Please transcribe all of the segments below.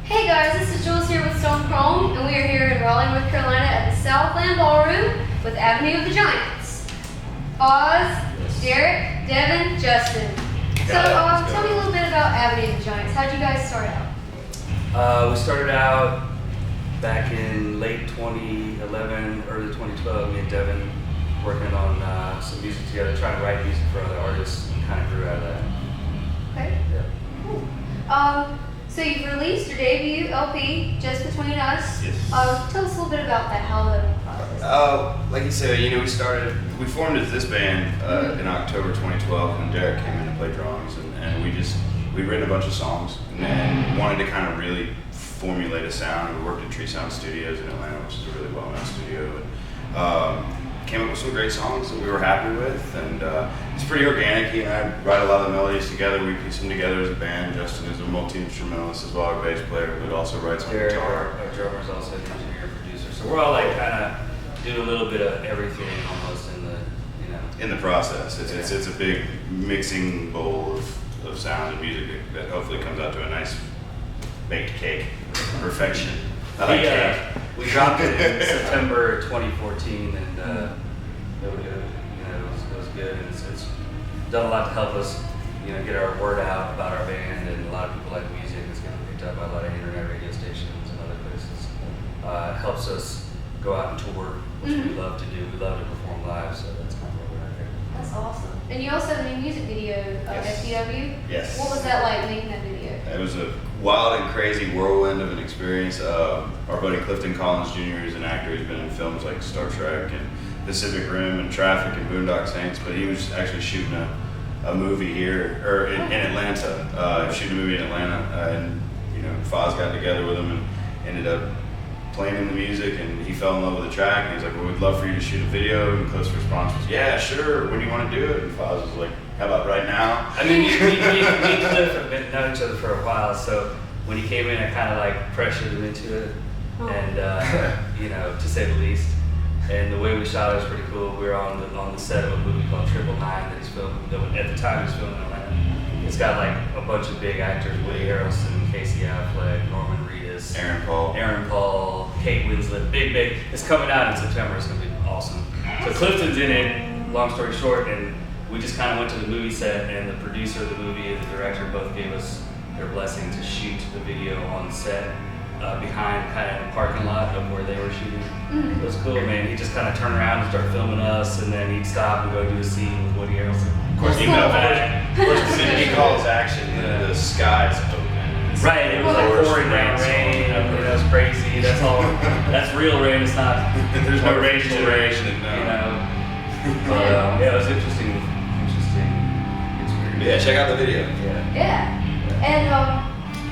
Hey guys, this is Jules here with Stone Chrome, and we are here in Raleigh, North Carolina at the Southland Ballroom with Avenue of the Giants. Oz, Derek, Devin, Justin. So tell me a little bit about Avenue of the Giants. How'd you guys start out? We started out back in late 2011, early 2012. Me and Devin working on some music together, trying to write music for other artists, and kind of grew out of that. Okay. Yeah. Cool. So you've released your debut LP, Just Between Us. Yes. Tell us a little bit about that, how the process. Like you said, we formed as this band in October 2012 when Derek came in to play drums, and we'd written a bunch of songs and then wanted to kind of really formulate a sound. We worked at Tree Sound Studios in Atlanta, which is a really well-known studio, and came up with some great songs that we were happy with, and it's pretty organic. He and I write a lot of the melodies together. We piece them together as a band. Justin is a multi-instrumentalist as well, our bass player, but also writes on Derek, guitar. our drummer, is also an engineer and producer. So we're all like kind of do a little bit of everything almost in the, In the process, it's a big mixing bowl of sound and music that hopefully comes out to a nice baked cake. Perfection. I like cake. We dropped it in September 2014, and it was good. And it's done a lot to help us, get our word out about our band, and a lot of people like the music. It's getting picked up by a lot of internet radio stations and other places. It helps us go out and tour, which we love to do. We love to perform live, so that's kind of where we're at here. That's awesome. And you also have a new music video, Yes. FTW. Yes. What was that like making that video? It was a wild and crazy whirlwind of an experience. Our buddy Clifton Collins Jr. is an actor. He's been in films like Star Trek and Pacific Rim and Traffic and Boondock Saints, but he was actually shooting a movie here, or in Atlanta, shooting a movie in Atlanta, and Foz got together with him and ended up playing him the music, and he fell in love with the track, and he's like, well, we'd love for you to shoot a video, and Cliff's response was, yeah, sure, when do you want to do it? And Foz was like, how about right now? I mean, me and Cliff have been known each other for a while, so when he came in, I kind of like pressured him into it, and to say the least. And the way we shot it was pretty cool. We were on the set of a movie called Triple Nine that he's filming. At the time, he was filming in Atlanta. It's got like a bunch of big actors: Woody Harrelson, Casey Affleck, Norman Reedus, Aaron Paul, Kate Winslet. Big. It's coming out in September. It's gonna be awesome. So Clifton's in it. Long story short, and we just kind of went to the movie set, and the producer of the movie and the director both gave us their blessing to shoot the video on set behind kind of the parking lot of where they were shooting. It was cool, man. He'd just kind of turn around and start filming us, and then he'd stop and go do a scene with Woody Harrelson. Of course, the minute he calls action, the sky's open. Right, it was like pouring down rain. It was crazy. That's all. That's real rain. It's not. There's no rain generation. But, it was interesting experience. Yeah, check out the video. Yeah. And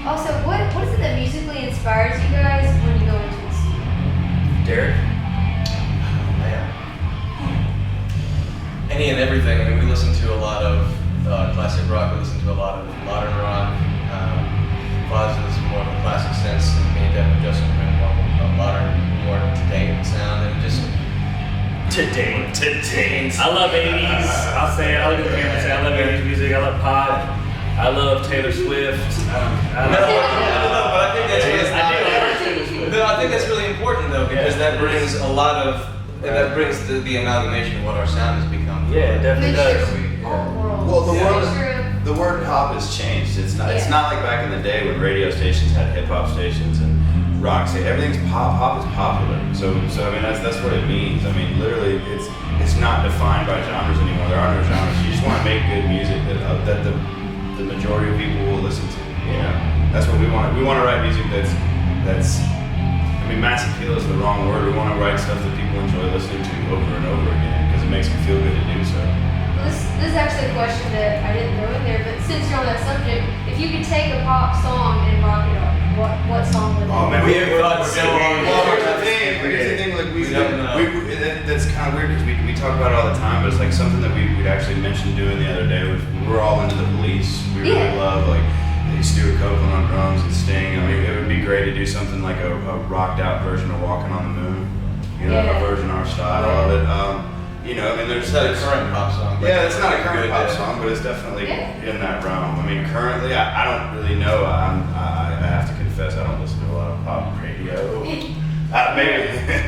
also, what is it that musically inspires you guys when you go into the studio? Derek? Any and everything. I mean, we listen to a lot of classic rock. We listen to a lot of modern rock. Foz is more of a classic sense, and me and Devin and Justin bring more of a modern, more to-date sound, and just Today. I love 80s. I'll say it. I'll look at the camera and say I love 80s music. I love pop. I love Taylor Swift. I think that's really important though, because that brings a lot of the amalgamation of what our sound has become. Yeah, it definitely does. Well, the word pop has changed. It's not like back in the day when radio stations had hip hop stations and rock stations. Everything's pop. Pop is popular. So I mean that's what it means. I mean literally it's not defined by genres anymore. There are no genres. You just want to make good music that the majority of people will listen to. That's what we want. We want to write music that's. I mean, mass appeal is the wrong word. We want to write stuff that people enjoy listening to over and over again because it makes them feel good to do so. This is actually a question that I didn't throw in there, but since you're on that subject, if you could take a pop song and rock it up, what song would it be? Oh man, Here's the thing. That's kind of weird because we talk about it all the time, but it's like something that we'd actually mentioned doing the other day. We're all into the Police. We really love Stuart Copeland on drums and Sting. I mean, it would be great to do something like a rocked out version of Walking on the Moon. A version of our style of it. I mean, It's not a current pop song. Yeah, it's not a current pop song, but it's definitely in that realm. I mean, currently, I don't really know. I have to confess, I don't listen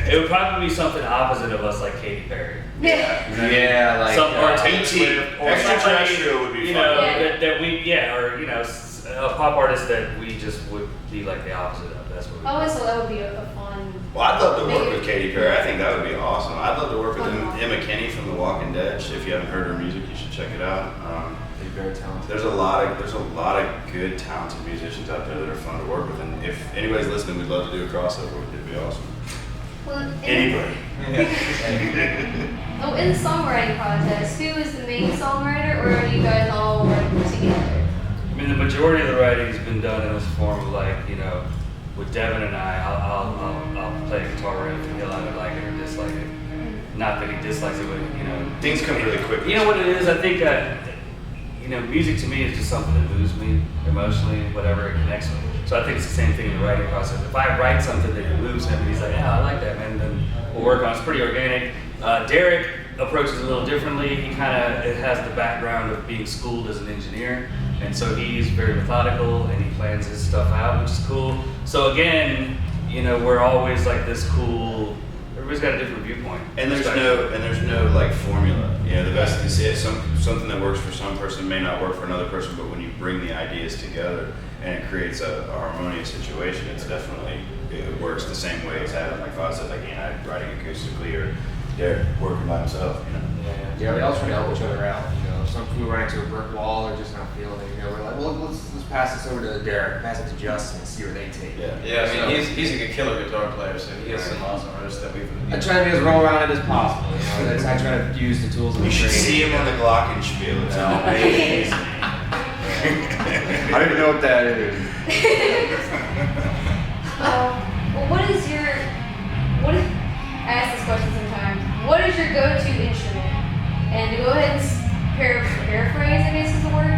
It would probably be something opposite of us, like Katy Perry. Yeah. You know what I mean? Yeah, like Some or E.T. Swift, or Extraterrestrial would be you fun. know, Yeah. that we, or you know, a pop artist that we just would be like the opposite of. That's what we Oh, so that would be a fun. Well, I'd love to work Maybe- with Katy Perry. I think that would be awesome. I'd love to work with Fun. Emma Kinney from The Walking Dead. If you haven't heard her music, you should check it out. they're very talented. There's a lot of good, talented musicians out there that are fun to work with. And if anybody's listening, we'd love to do a crossover. It'd be awesome. Well, Anybody. Oh, in the songwriting process, who is the main songwriter, or are you guys all working together? I mean, the majority of the writing has been done in this form of like, you know, with Devin and I, I'll play a guitar riff and he'll either like it or dislike it. Not that he dislikes it, but you know, Things come really quick. You know what it is? I think you know, music to me is just something that moves me emotionally, whatever it connects with. So I think it's the same thing in the writing process. If I write something that moves him and he's like, yeah, I like that, man, then we'll work on it. It's pretty organic. Derek approaches it a little differently. He kind of has the background of being schooled as an engineer, and so he's very methodical and he plans his stuff out, which is cool. So again, you know, we're always like this cool. Everybody's got a different viewpoint. And there's no like formula. You know, the best is something that works for some person may not work for another person, but when you bring the ideas together and it creates a harmonious situation, it works the same way as having, like Foz said, like writing acoustically or Derek working by himself, you know. Yeah, we all try to help each other out. You know, some people run into a brick wall or just not feeling it. You know, we're like, well, let's pass this over to Derek, pass it to Justin, and see where they take it. Yeah, I mean, he's a killer guitar player, so he has some awesome riffs that we've. I try to be as roll-rounded as possible. You know, that's I try to use the tools of the You should trade. see him on the Glockenspiel. It's amazing. I don't even know what that is. Well, I ask this question sometimes. What is your go-to instrument? And to go ahead and paraphrase, I guess is the word.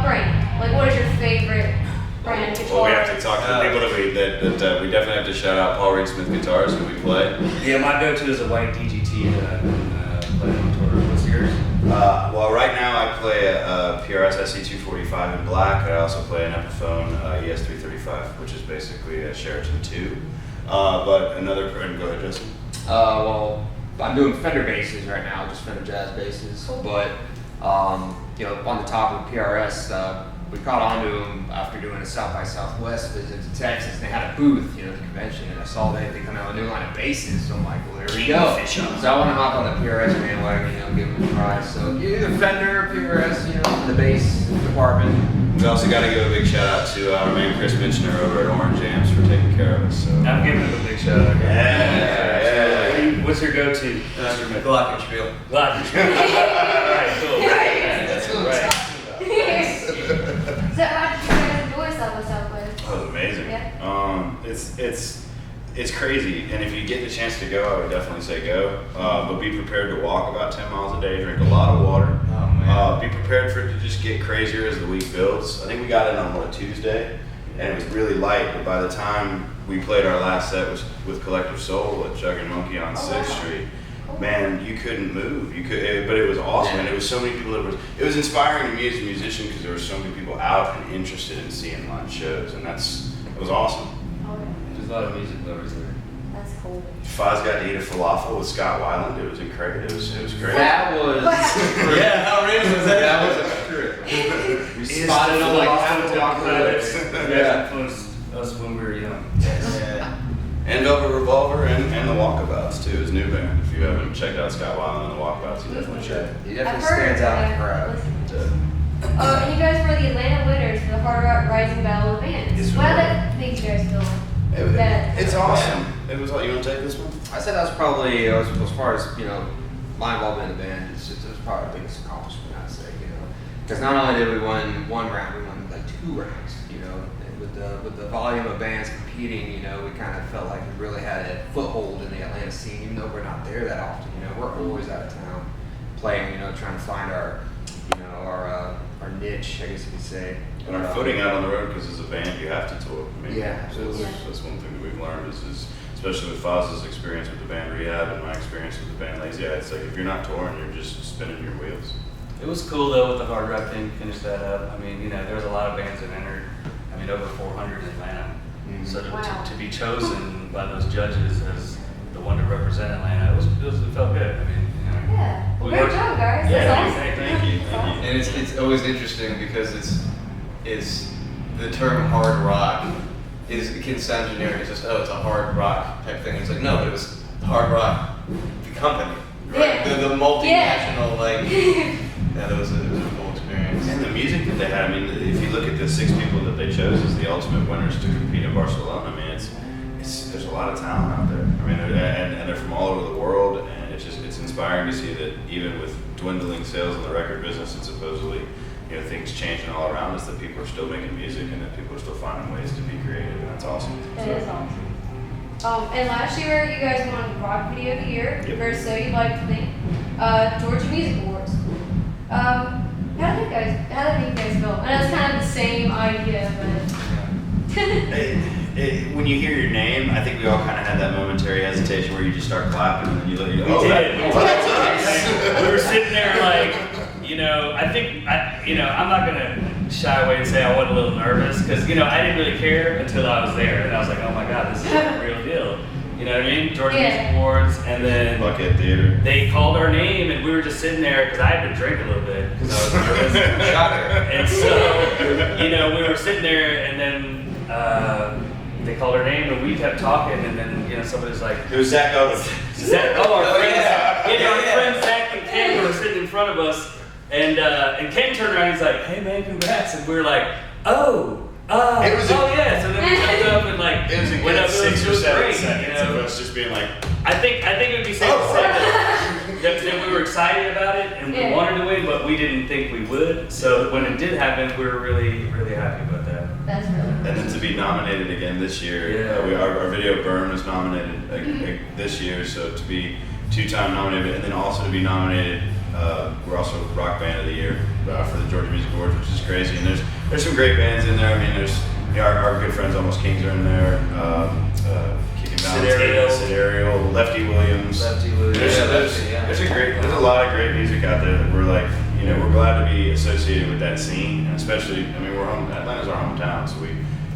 Brand. Like, what is your favorite brand guitar? Well, we have to talk to the people that we definitely have to shout out Paul Reed Smith guitars who we play. Yeah, my go-to is a white DGT that I've been playing on tour. What's yours? Well, right now I play a PRS SC245 in black. I also play an Epiphone ES335, which is basically a Sheraton 2. But another, go ahead, Justin. Well, I'm doing Fender basses right now, just Fender jazz basses. Cool. But you know, on the top of the PRS, we caught on to them after doing a South by Southwest visit to Texas. And they had a booth, you know, the convention, and I saw they come out with a new line of basses. So I'm like, well, there we go. So I want to hop on the PRS bandwagon, you know, give them a try. So either Fender, PRS, you know, the bass department. We also got to give a big shout out to our man Chris Minchner over at Orange Jams for taking care of us. So. I'm giving him a big shout out. Yeah. What's your go-to instrument? Glockenspiel. Blockage. Alright, cool. Nice. Right. So how did you guys enjoy South by Southwest? That was amazing. Yeah. It's crazy, and if you get the chance to go, I would definitely say go. But be prepared to walk about 10 miles a day, drink a lot of water. Oh man. Be prepared for it to just get crazier as the week builds. I think we got in on a Tuesday, and it was really light. But by the time we played our last set with Collective Soul at Jug and Monkey on 6th Street, man, you couldn't move. But it was awesome, and it was so many people. It was inspiring to me as a musician because there were so many people out and interested in seeing live shows, and it was awesome. Okay. There's a lot of music lovers there. That's cool. Foz got to eat a falafel with Scott Weiland. It was incredible. It was great. That was Yeah, how random was that? that was a trip. We spotted on like half a block away. Yeah, influenced us when we were young. Yeah. And Velvet Revolver and the Walkabouts too, his new band. If you haven't checked out Scott Weiland and the Walkabouts, you definitely should. He definitely stands out in the crowd. And you guys were the Atlanta winners for the Hard Rock Rising Battle of Bands. Yes, we How were. that makes you guys feel? It's awesome. It was. You want to take this one? I said that was probably, as far as, you know, my involvement in the band, it was probably the biggest accomplishment, I'd say, you know. Because not only did we win one round, we won like 2 rounds, you know. And with the volume of bands competing, you know, we kind of felt like we really had a foothold in the Atlanta scene, even though we're not there that often, you know. We're always out of town playing, you know, trying to find our, you know, our niche, I guess you could say. And our footing out on the road, because as a band, you have to tour. I mean, Yeah, absolutely. That's one thing that we've learned is especially with Foz's experience with the band Rehab and my experience with the band Lazy Eye, it's like if you're not touring, you're just spinning your wheels. It was cool though with the hard rock thing, finish that up. I mean, you know, there was a lot of bands that entered. I mean, over 400 in Atlanta. Mhm. So Wow. to be chosen by those judges as the the one to represent Atlanta. It felt good. I mean, you know. Yeah. Well, We great worked- job, guys. Yeah, That's awesome. Thank you. And it's always interesting because it's the term hard rock it can sound generic. It's just it's a hard rock type thing. It's like no, but it was hard rock, the company, right? Yeah. The multinational like. Yeah, it was a cool experience. And the music that they had, I mean, if you look at the 6 people that they chose as the ultimate winners to compete in Barcelona, I mean, there's a lot of talent out there. I mean, and they're from all over the world, and it's inspiring to see that even with dwindling sales in the record business and supposedly, things changing all around us, that people are still making music and that people are still finding ways to be creative, and that's awesome. That is awesome. And last year, you guys won Rock Video of the Year for So You Like to Think, Georgia Music Awards. How did you guys feel? I know it's kind of the same idea, but When you hear your name, I think we all kind of had that momentary hesitation where you just start clapping and then you let you We go. did. That's us. We were sitting there like, I'm not gonna shy away and say I was a little nervous because, I didn't really care until I was there and I was like, oh my God, this is a real deal. You know what I mean? Georgia Music Awards, and then Buckhead Theater. they called our name and we were just sitting there because I had been drinking a little bit because I was nervous. And so, we were sitting there and then they called our name and we kept talking and then, somebody's like, It was Zach Otis. our friends, yeah. our friends Zach and Ken were sitting in front of us, and Ken turned around and he's like, "Hey man, congrats!" And we were like, "Oh yeah." So then we jumped up and It was a went good up. 6 or 7 great, seconds of us just being like, I think it would be safe to say that we were excited about it and we wanted to win, but we didn't think we would. So when it did happen, we were really, really happy about that. that's really and then to be nominated again this year. Our video Burn was nominated this year, so to be 2-time nominated, and then also to be nominated, we're also Rock Band of the Year for the Georgia Music Awards, which is crazy. And there's some great bands in there. I mean, there's our good friends Almost Kings are in there. Kicking Down, Scenario, Lefty Williams. There's a lot of great music out there that we're like, we're glad to be associated with that scene, and especially, I mean, Atlanta's our hometown, so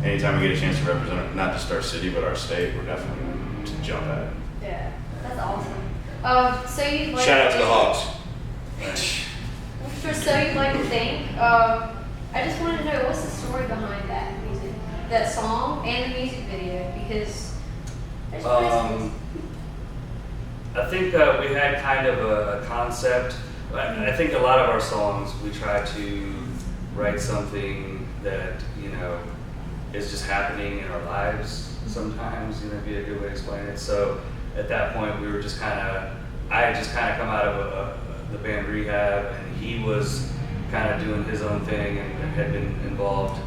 anytime we get a chance to represent not just our city but our state, we're definitely going to jump at it. Yeah, that's awesome. So you'd like Shout out to the Hawks. For So You'd Like to Think, I just wanted to know what's the story behind that song and the music video, because there's I think we had kind of a concept. I think a lot of our songs we try to write something that is just happening in our lives sometimes. Be a good way to explain it. So at that point, we were just I had just kind of come out of the band Rehab, and he was kind of doing his own thing and had been involved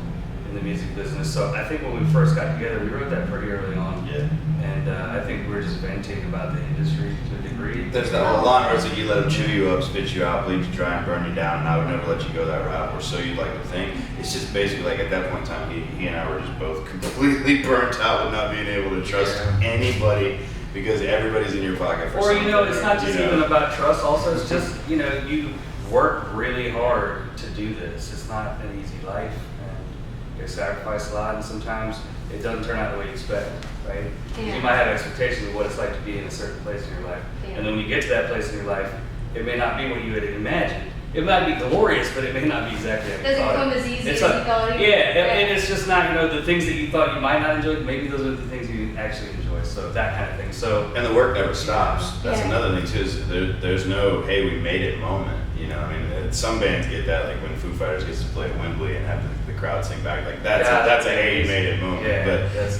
in the music business. So I think when we first got together, we wrote that pretty early on. Yeah. And I think we were just venting about the industry to a degree. There's that whole line where it's like, you let them chew you up, spit you out, bleed you dry, and burn you down, and I would never let you go that route, or So You'd Like to Think. It's just basically like at that point in time, he and I were just both completely burnt out with not being able to trust anybody, because everybody's in your pocket for something. Or, it's not just even about trust, also, it's just, you work really hard to do this. It's not an easy life, and you sacrifice a lot, and sometimes it doesn't turn out the way you expect, right? Yeah. You might have expectations of what it's like to be in a certain place in your life. Yeah. And then when you get to that place in your life, it may not be what you had imagined. It might be glorious, but it may not be exactly how you doesn't thought come it. as easy It's as like- you thought it Yeah, would. and it's just not, the things that you thought you might not enjoy, maybe those are the things you actually enjoy. So that kind of thing. So And the work never stops. That's Yeah. another thing too. Is there's no "hey, we made it" moment. I mean, some bands get that, like when Foo Fighters gets to play at Wembley and have the crowd sing back. Like that's a "hey, you made it" moment. Yeah,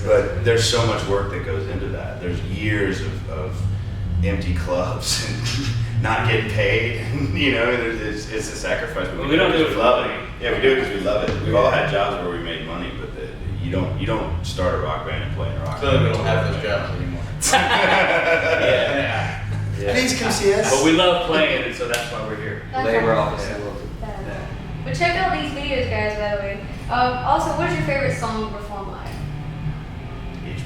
but there's so much work that goes into that. There's years of empty clubs and not getting paid. It's a sacrifice. But we don't do it because for love money. it. Yeah, we do it because we love it. We've all had jobs where we made money, but you don't start a rock band and play in a rock Clearly, band. we don't have those jobs anymore. yeah. Please come see us. But we love playing, and so that's why we're here. That's Labor awesome. office. Yeah. But check out these videos, guys, by the way. Also, what's your favorite song to perform live?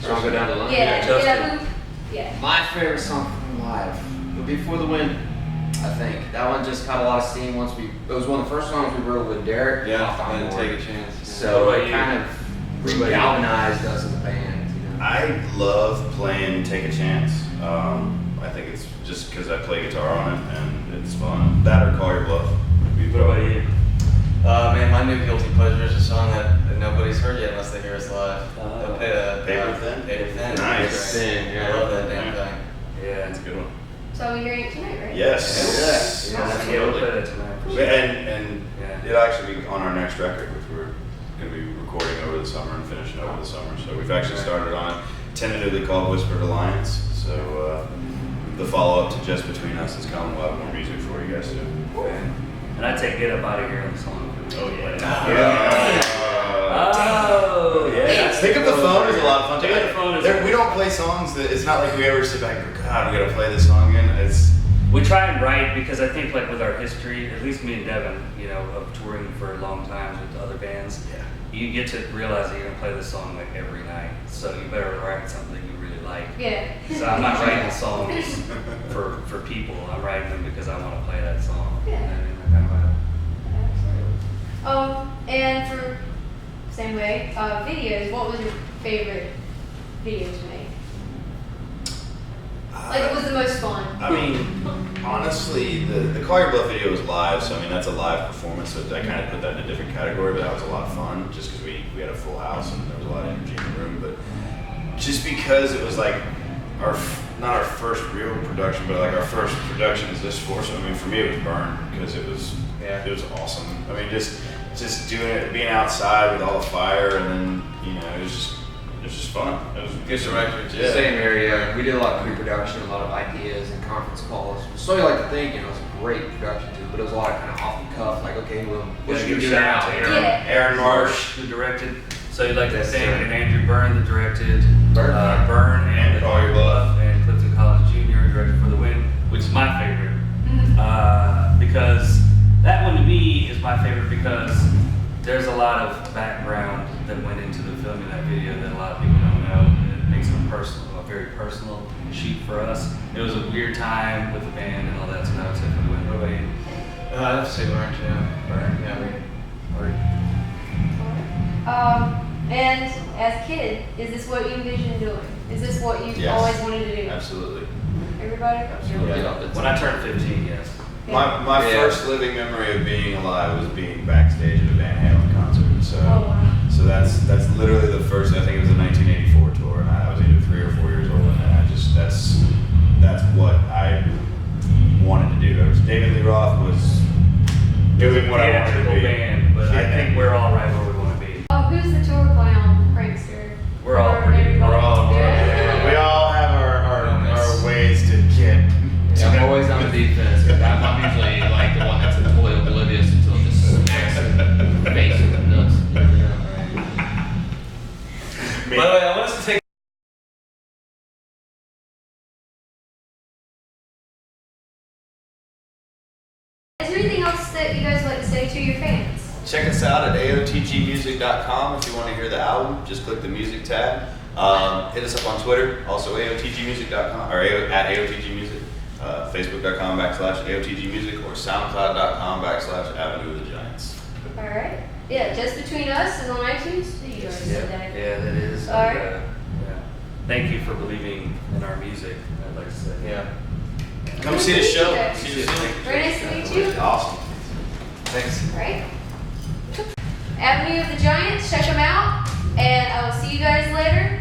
So I'll go down the line. Justin. Yeah. My favorite song from live would be For the Win. I think that one just caught a lot of steam once it was one of the first songs we wrote with Derek. Yeah, off on and board. take a chance. So What about it you? kind of galvanized us as a band. I love playing Take a Chance. I think it's just because I play guitar on it and it's fun. That or Call Your Bluff. What about you? Man, my new guilty pleasure is a song that nobody's heard yet unless they hear us live. Paper Thin? Paper Thin. Nice. Thin, yeah. I love that damn thing. Yeah, it's a good one. So I'll be hearing it tonight, right? Yes. Yeah, we'll play that tonight. And Yeah. it'll actually be on our next record, which we're going to be recording over the summer and finishing over the summer. So we've actually started on it, tentatively called Whispered Alliance. So the follow-up to Just Between Us is coming. We'll have more music for you guys soon. And I take Get Up Out of Here on the song. Oh, yeah. Oh, yeah. Pick Up the Phone is a lot of fun. Pick Up the Phone is We don't play songs that, it's not like we ever sit back and go, God, we gotta play this song again. It's, We try and write because I think like with our history, at least me and Devin, you know, of touring for long times with other bands, you get to realize that you're gonna play this song like every night. So you better write something you really like. Yeah. So I'm not writing songs for people. I'm writing them because I want to play that song. Yeah. And that kind of Absolutely. And for same way, videos. What was your favorite video to make? Like, what was the most fun? I mean, honestly, the Call Your Bluff video was live, so I mean, that's a live performance, so I kind of put that in a different category, but that was a lot of fun, just because we had a full house and there was a lot of energy in the room, but just because it was like not our first real production, but like our first production is this for, so I mean, for me it was Burn, because it was awesome. I mean, just doing it, being outside with all the fire, and then, you know, it was just fun. It was Good director, yeah. Same area. We did a lot of pre-production, a lot of ideas and conference calls. So you like to think, you know, it was a great production too, but it was a lot of kind of off the cuff, like, okay, well, what Yeah, should give we a do shout now? out to Yeah. Aaron Marsh, who directed. So you'd like to That's thank right. and Andrew Byrne, who directed Burn. Burn And Call Your Bluff. and Clifton Collins Jr., who directed For the Win, which is my favorite. Because that one to me is my favorite because there's a lot of background that went into the filming of that video that a lot of people don't know. It makes it a very personal shoot for us. It was a weird time with the band and all that, so that was it for the Win. What about you? I have to say Burn, yeah. Burn? Yeah. And as a kid, is this what you envisioned doing? Is this what you Yes. always wanted to do? absolutely. Everybody? Absolutely. When I turned 15, yes. My Yeah. first living memory of being alive was being backstage at a Van Halen concert. So Oh, wow. so that's literally the first. I think it was a 1984 tour, and I was either 3 or 4 years old, and I just that's what I wanted to do. David Lee Roth was doing what I wanted to Theatrical be. band, but I Yeah. think we're all right where we want to be. Oh, who's the tour clown prankster? We're all Or pretty- everybody? We're all Yeah. we all have our ways to get. Yeah, I'm always on the defense. 'Cause I'm usually like the one that's totally oblivious until it just smacks in the face with the nuts. By the way, I want us to take Is there anything else that you guys would like to say to your fans? Check us out at aotgmusic.com if you want to hear the album. Just click the music tab. Hit us up on Twitter, also aotgmusic.com or at aotgmusic. Facebook.com/aotgmusic or SoundCloud.com/Avenue of the Giants. All right. Yeah, Just Between Us is on iTunes. You guys said that. Yeah, that is. All right. Yeah. Thank you for believing in our music, I'd like to say. Yeah. Come see the show. Okay. See you soon. Very nice to meet you. Awesome. Thanks. All right. Avenue of the Giants, check them out. And I will see you guys later.